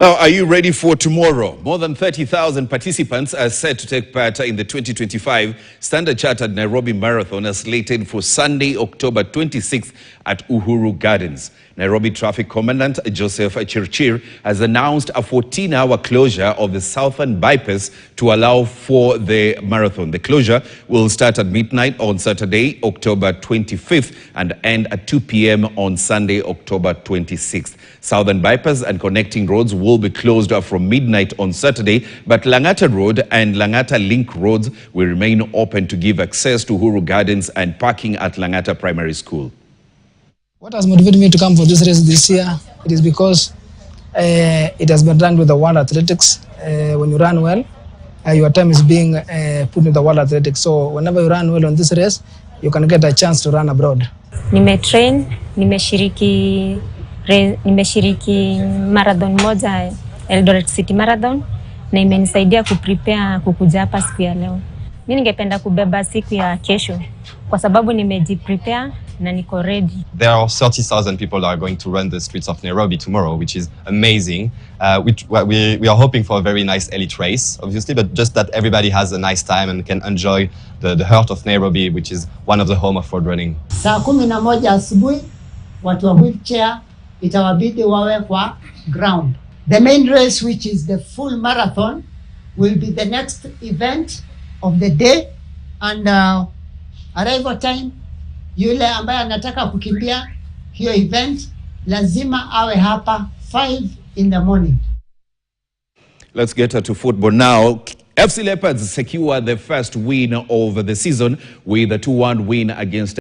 Now, are you ready for tomorrow? More than 30,000 participants are set to take part in the 2025 Standard Chartered Nairobi Marathon, as slated for Sunday, October 26th at Uhuru Gardens. Nairobi Traffic Commandant Joseph Chirchir has announced a 14-hour closure of the southern bypass to allow for the marathon. The closure will start at midnight on Saturday, October 25th, and end at 2 p.m. on Sunday, October 26th. Southern bypass and connecting roads will be closed from midnight on Saturday, but Langata Road and Langata Link roads will remain open to give access to Uhuru Gardens and parking at Langata Primary School. What has motivated me to come for this race this year? It is because it has been ranked with the World Athletics. When you run well, your time is being put in the World Athletics. So whenever you run well on this race, you can get a chance to run abroad. Nimetrain, nimeshiriki marathon moja, Eldoret City Marathon, na imenisaidia kuprepare kukuja hapa siku ya leo. Mimi ningependa kubeba siku ya kesho kwa sababu nimejiprepare na niko ready. There are 30,000 people that are going to run the streets of Nairobi tomorrow, which is amazing. We are hoping for a very nice elite race, obviously, but just that everybody has a nice time and can enjoy the heart of Nairobi, which is one of the home of road running. Saa 11 asubuhi, watu wa wheelchair itawabidi wawe kwa ground. The main race, which is the full marathon, will be the next event of the day, and arrival time, yule ambaye anataka kukimbia hiyo event lazima awe hapa 5 in the morning. Let's get to football now. FC Leopards secure the first win of the season with a 2-1 win against